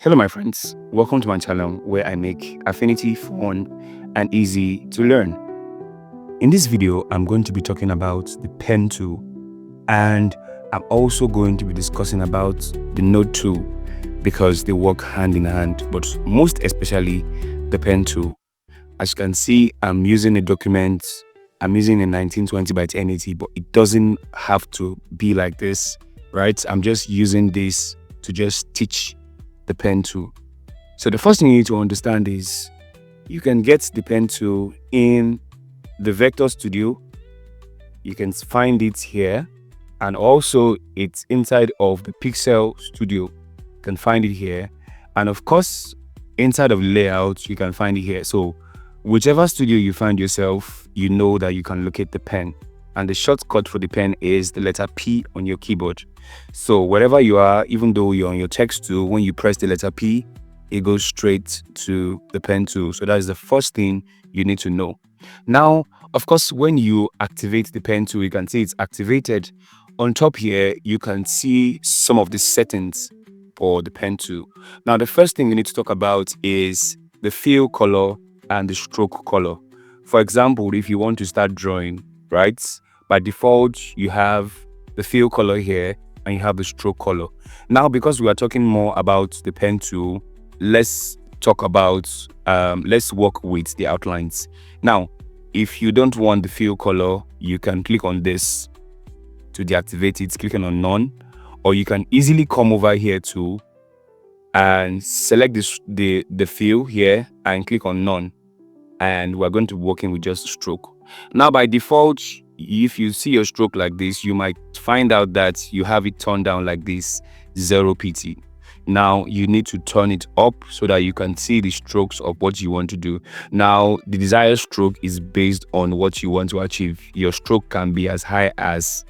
Hello my friends, welcome to my channel where I make Affinity fun and easy to learn. In this video, I'm going to be talking about the pen tool, and I'm also going to be discussing about the node tool because they work hand in hand, but most especially the pen tool. As you can see, I'm using a document. I'm using a 1920 by 1080, but it doesn't have to be like this, right? I'm just using this to just teach the pen tool. So the first thing you need to understand is you can get the pen tool in the Vector Studio. You can find it here, and also it's inside of the Pixel Studio. You can find it here, and of course inside of layout you can find it here. So whichever studio you find yourself, you know that you can locate the pen, and the shortcut for the pen is the letter P on your keyboard. So wherever you are, even though you're on your text tool, when you press the letter P, it goes straight to the pen tool. So that is the first thing you need to know. Now, of course, when you activate the pen tool, you can see it's activated. On top here, you can see some of the settings for the pen tool. Now, the first thing you need to talk about is the fill color and the stroke color. For example, if you want to start drawing, right, by default, you have the fill color here and you have the stroke color. Now, because we are talking more about the pen tool, let's talk about, let's work with the outlines. Now, if you don't want the fill color, you can click on this to deactivate it, clicking on none, or you can easily come over here too and select the fill here and click on none, and we're going to be working with just stroke. Now, by default, if you see your stroke like this, you might find out that you have it turned down like this, 0 pt. Now you need to turn it up so that you can see the strokes of what you want to do. Now, the desired stroke is based on what you want to achieve. Your stroke can be as high as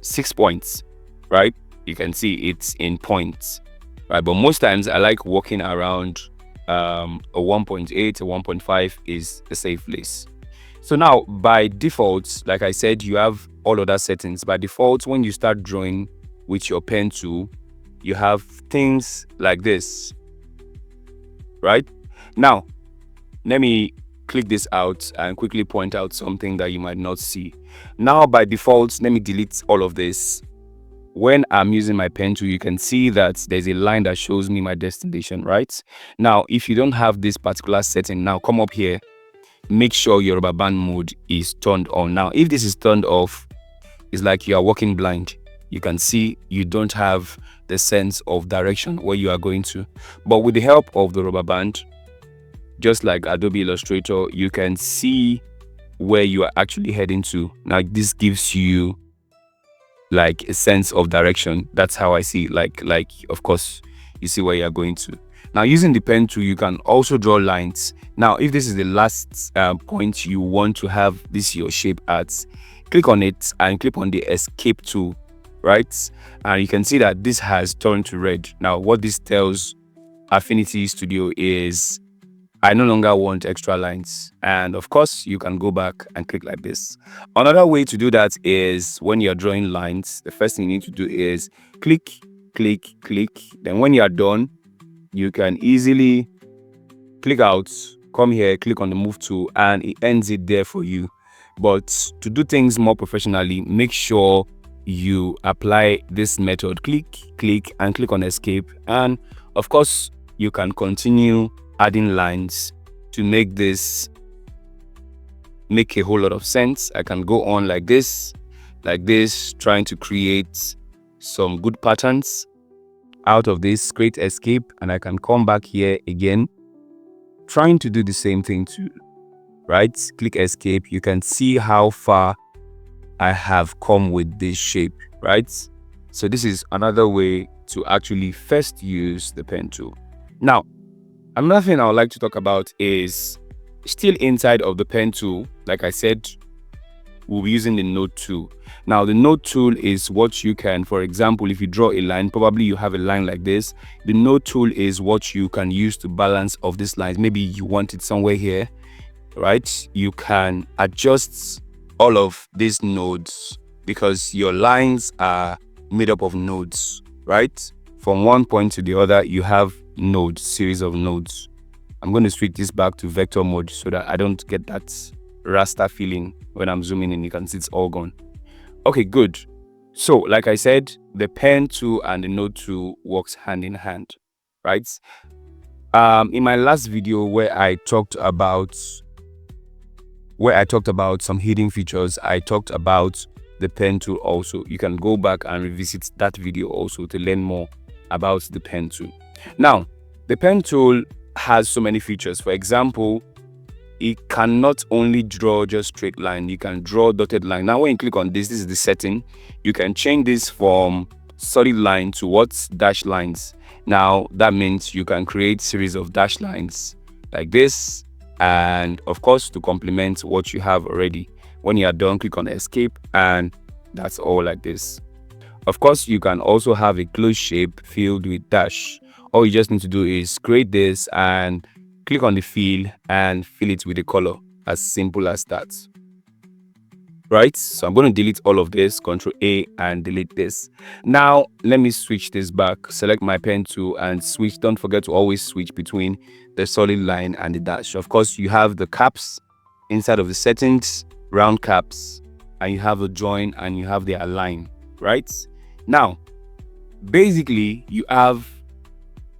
6 points, right? You can see it's in points, right? But most times I like walking around a 1.8, a 1.5 is a safe place. So now, by default, like I said, you have all other settings. By default, when you start drawing with your pen tool, you have things like this, right? Now, let me click this out and quickly point out something that you might not see. Now, by default, let me delete all of this. When I'm using my pen tool, you can see that there's a line that shows me my destination, right? Now, if you don't have this particular setting, now come up here, make sure your rubber band mode is turned on. Now, if this is turned off, it's like you are walking blind. You can see you don't have the sense of direction where you are going to. But with the help of the rubber band, just like Adobe Illustrator, you can see where you are actually heading to. Now, this gives you like a sense of direction. That's how I see, like of course you see where you're going to. Now, using the pen tool, you can also draw lines. Now, if this is the last point you want to have this your shape at, click on it and click on the escape tool, right? And you can see that this has turned to red. Now, what this tells Affinity Studio is I no longer want extra lines. And of course, you can go back and click like this. Another way to do that is when you're drawing lines, the first thing you need to do is click, click, click. Then when you're done, you can easily click out, come here, click on the move tool, and it ends it there for you. But to do things more professionally, make sure you apply this method, click, click, and click on escape. And of course, you can continue adding lines to make this make a whole lot of sense. I can go on like this, trying to create some good patterns out of this, create escape, and I can come back here again, trying to do the same thing too, right? Click escape. You can see how far I have come with this shape, right? So this is another way to actually first use the pen tool. Now, another thing I would like to talk about is still inside of the pen tool. Like I said, we'll be using the node tool. Now, the node tool is what you can, for example, if you draw a line, probably you have a line like this. The node tool is what you can use to balance of these lines. Maybe you want it somewhere here, right? You can adjust all of these nodes because your lines are made up of nodes, right? from one point to the other, you have nodes, series of nodes. I'm going to switch this back to vector mode so that I don't get that raster feeling when I'm zooming in. You can see it's all gone. Okay, good. So like I said, the pen tool and the node tool works hand in hand, right? In my last video where I talked about some hidden features, I talked about the pen tool also. You can go back and revisit that video also to learn more about the pen tool. Now, the pen tool has so many features. For example, it can not only draw just straight line, you can draw dotted line. Now when you click on this is the setting. You can change this from solid line to what? Dash lines. Now that means you can create series of dash lines like this, and of course to complement what you have already. When you are done, click on escape, and that's all like this. Of course, you can also have a closed shape filled with dash. All you just need to do is create this and click on the fill and fill it with a color. As simple as that. Right? So I'm going to delete all of this, Ctrl A, and delete this. Now, let me switch this back. Select my pen tool and switch. Don't forget to always switch between the solid line and the dash. Of course, you have the caps inside of the settings, round caps, and you have the join and you have the align, right? Now, basically, you have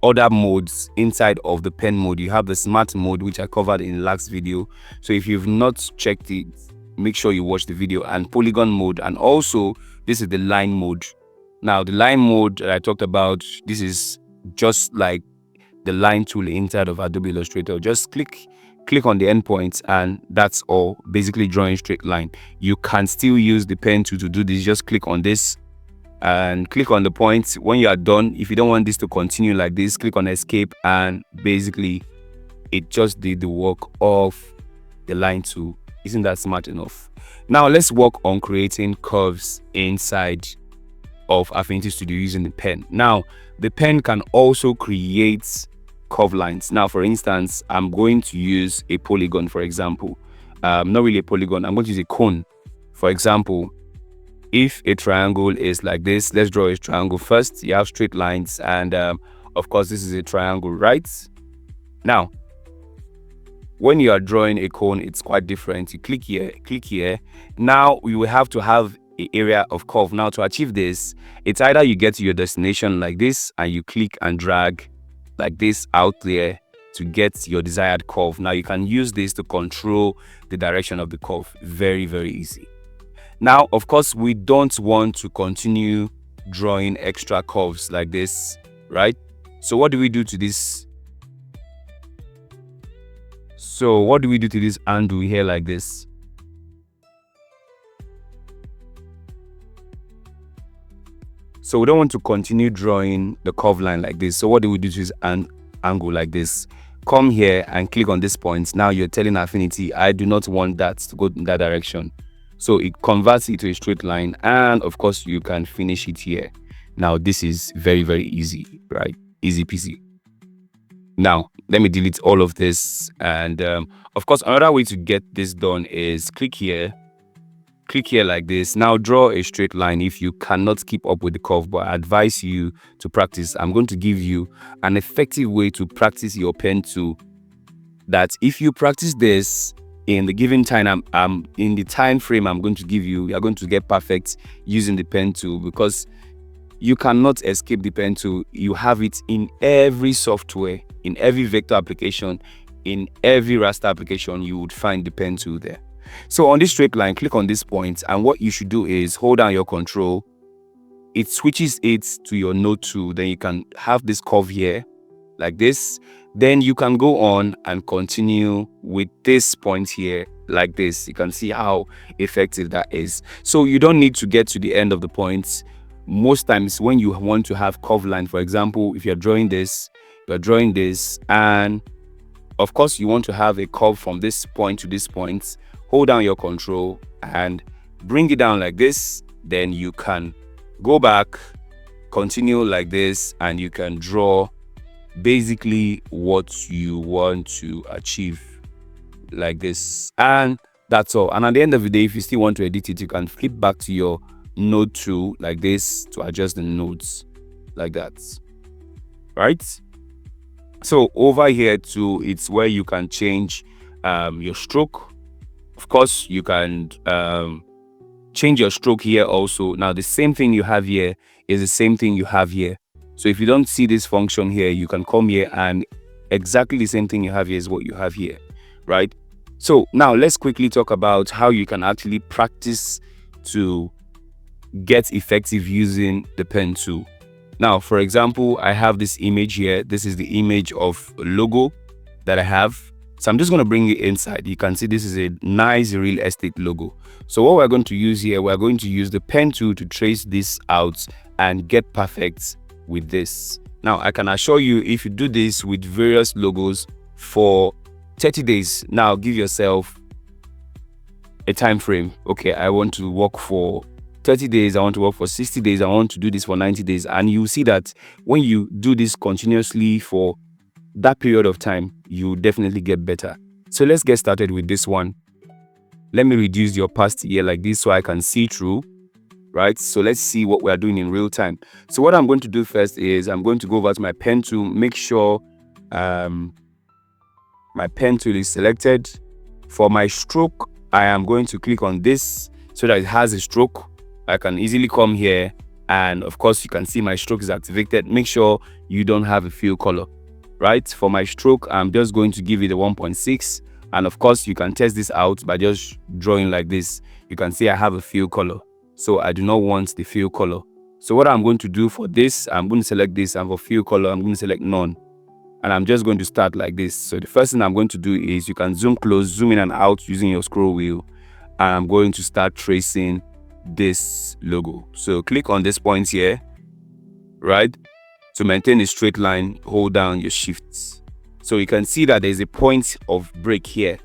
other modes inside of the pen mode. You have the smart mode, which I covered in the last video. So if you've not checked it, make sure you watch the video, and polygon mode, and also this is the line mode. Now the line mode that I talked about, this is just like the line tool inside of Adobe Illustrator. Just click on the endpoints and that's all. Basically drawing straight line. You can still use the pen tool to do this. Just click on this and click on the points. When you are done, if you don't want this to continue like this, click on escape, and basically it just did the work of the line tool. Isn't that smart enough? Now let's work on creating curves inside of Affinity Studio using the pen. Now the pen can also create curve lines. Now for instance, I'm going to use a polygon, for example. Not really a polygon, I'm going to use a cone. For example, if a triangle is like this, let's draw a triangle first. You have straight lines, and of course this is a triangle, right? Now when you are drawing a cone, it's quite different. You click here. Now we will have to have an area of curve. Now to achieve this, it's either you get to your destination like this and you click and drag like this out there to get your desired curve. Now you can use this to control the direction of the curve. Very, very easy. Now, of course, we don't want to continue drawing extra curves like this, right? So what do we do to this? So what do we do to this undo here like this? So we don't want to continue drawing the curve line like this. So what do we do to this angle like this? Come here and click on this point. Now you're telling Affinity, I do not want that to go in that direction. So it converts it to a straight line, and of course you can finish it here. Now this is very, very easy, right? Easy peasy. Now let me delete all of this, and of course another way to get this done is click here like this. Now draw a straight line if you cannot keep up with the curve, but I advise you to practice. I'm going to give you an effective way to practice your pen tool, that if you practice this in the given time, in the time frame I'm going to give you, you're going to get perfect using the pen tool, because you cannot escape the pen tool. You have it in every software, in every vector application, in every raster application. You would find the pen tool there. So on this straight line, click on this point, and what you should do is hold down your control. It switches it to your node tool. Then you can have this curve here like this. Then you can go on and continue with this point here like this. You can see how effective that is. So you don't need to get to the end of the points. Most times when you want to have curve line, for example, if you're drawing this, and of course you want to have a curve from this point to this point, hold down your control and bring it down like this. Then you can go back, continue like this, and you can draw basically what you want to achieve like this, and that's all. And at the end of the day, if you still want to edit it, you can flip back to your node tool like this to adjust the nodes like that. right? So over here too, it's where you can change your stroke. Of course, you can change your stroke here also. Now, the same thing you have here is the same thing you have here. So if you don't see this function here, you can come here and exactly the same thing you have here is what you have here, right? So now let's quickly talk about how you can actually practice to get effective using the pen tool. Now, for example, I have this image here. This is the image of a logo that I have. So I'm just going to bring it inside. You can see this is a nice real estate logo. So what we're going to use here, we're going to use the pen tool to trace this out and get perfect with this. Now, I can assure you, if you do this with various logos for 30 days, now give yourself a time frame. Okay, I want to work for 30 days, I want to work for 60 days, I want to do this for 90 days. And you see that when you do this continuously for that period of time, you definitely get better. So let's get started with this one. Let me reduce the opacity here like this so I can see through, right? So let's see what we are doing in real time. So what I'm going to do first is I'm going to go over to my pen tool, make sure my pen tool is selected. For my stroke, I am going to click on this so that it has a stroke. I can easily come here, and of course you can see my stroke is activated. Make sure you don't have a fill color, right? For my stroke, I'm just going to give it a 1.6, and of course you can test this out by just drawing like this. You can see I have a fill color, so I do not want the fill color. So what I'm going to do for this, I'm going to select this, and for fill color I'm going to select none, and I'm just going to start like this. So the first thing I'm going to do is you can zoom close, zoom in and out using your scroll wheel, and I'm going to start tracing this logo. So click on this point here, right? To maintain a straight line, hold down your shifts. So you can see that there's a point of break here,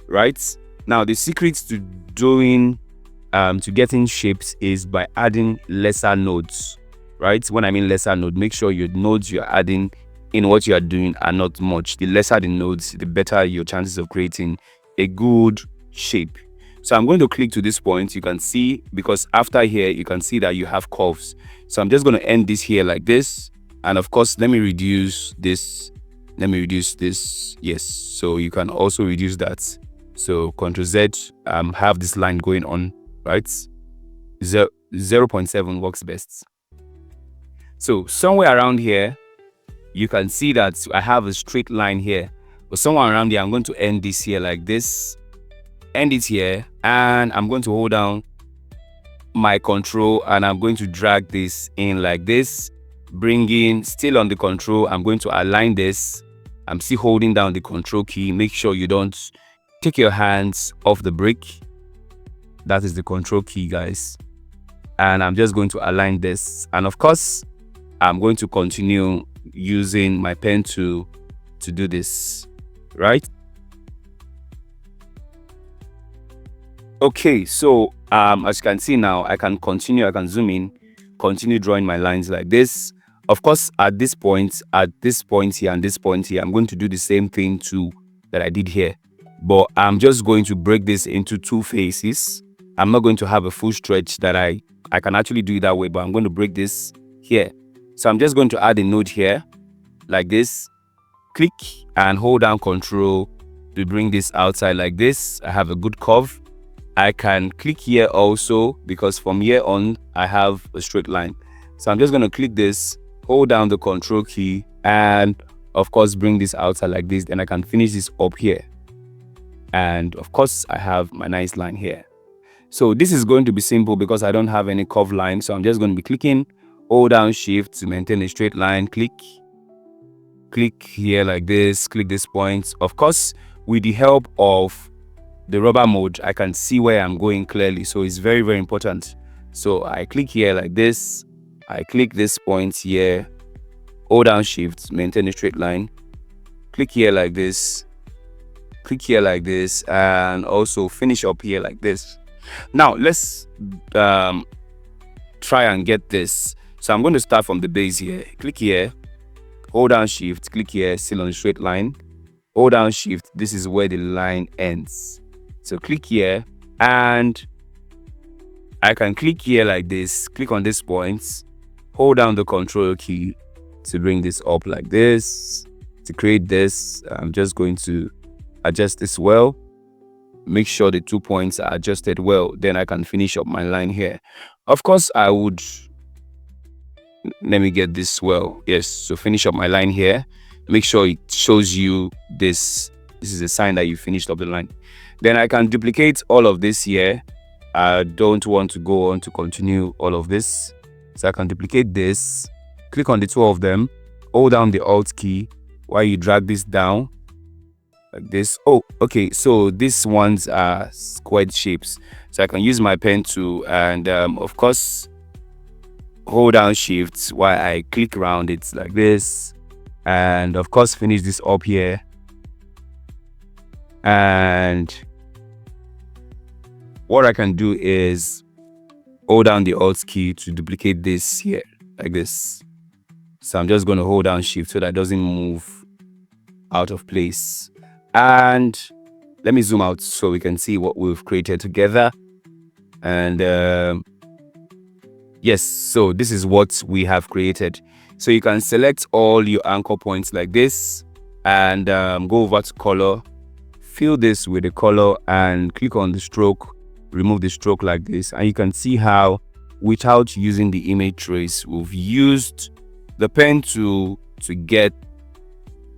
right? Now the secret to doing to getting shapes is by adding lesser nodes, right? When I mean lesser node, make sure your nodes you're adding in what you are doing are not much. The lesser the nodes, the better your chances of creating a good shape. So I'm going to click to this point. You can see, because after here you can see that you have curves. So I'm just going to end this here like this, and of course let me reduce this. Yes, so you can also reduce that. So Ctrl Z, have this line going on, right? 0.7 works best. So somewhere around here you can see that I have a straight line here, but somewhere around here I'm going to end this here like this, end it here, and I'm going to hold down my control and I'm going to drag this in like this, bring in, still on the control, I'm going to align this. I'm still holding down the control key. Make sure you don't take your hands off the brick. That is the control key, guys. And I'm just going to align this, and of course I'm going to continue using my pen tool to do this, right? Okay, so as you can see now, I can continue, I can zoom in, continue drawing my lines like this. Of course, at this point here and this point here, I'm going to do the same thing too that I did here, but I'm just going to break this into two phases. I'm not going to have a full stretch that I can actually do it that way, but I'm going to break this here. So I'm just going to add a node here like this, click and hold down control to bring this outside like this. I have a good curve. I can click here also, because from here on I have a straight line. So I'm just going to click this, hold down the control key, and of course bring this outside like this. Then I can finish this up here, and of course I have my nice line here. So this is going to be simple because I don't have any curve line. So I'm just going to be clicking, hold down shift to maintain a straight line, click here like this, click this point. Of course, with the help of the rubber mode, I can see where I'm going clearly, so it's very, very important. So I click here like this, I click this point here, hold down shift, maintain a straight line, click here like this, click here like this, and also finish up here like this. Now let's try and get this. So I'm going to start from the base here, click here, hold down shift, click here, still on the straight line, hold down shift, this is where the line ends. So click here, and I can click here like this, click on this point, hold down the control key, to bring this up like this. To create this, I'm just going to adjust this well. Make sure the 2 points are adjusted well. Then I can finish up my line here. Of course, I would, let me get this well. Yes, so finish up my line here. Make sure it shows you this. This is a sign that you finished up the line. Then I can duplicate all of this here. I don't want to go on to continue all of this. So I can duplicate this, click on the two of them, hold down the Alt key while you drag this down like this. Oh, okay, so these ones are squared shapes. So I can use my pen tool and of course hold down Shift while I click around it like this, and of course finish this up here. And what I can do is hold down the Alt key to duplicate this here like this. So I'm just going to hold down Shift so that it doesn't move out of place. And let me zoom out so we can see what we've created together. And yes, so this is what we have created. So you can select all your anchor points like this and go over to color, fill this with the color and click on the stroke, remove the stroke like this. And you can see how without using the image trace, we've used the pen tool to get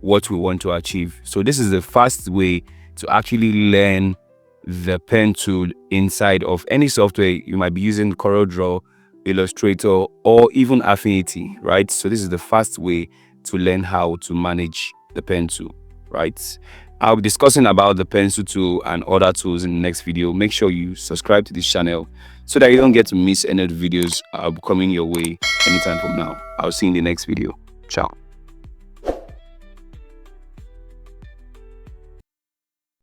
what we want to achieve. So this is the fast way to actually learn the pen tool inside of any software. You might be using CorelDraw, Illustrator, or even Affinity, right? So this is the fast way to learn how to manage the pen tool, right? I'll be discussing about the pencil tool and other tools in the next video. Make sure you subscribe to this channel so that you don't get to miss any of the videos coming your way anytime from now. I'll see you in the next video. Ciao.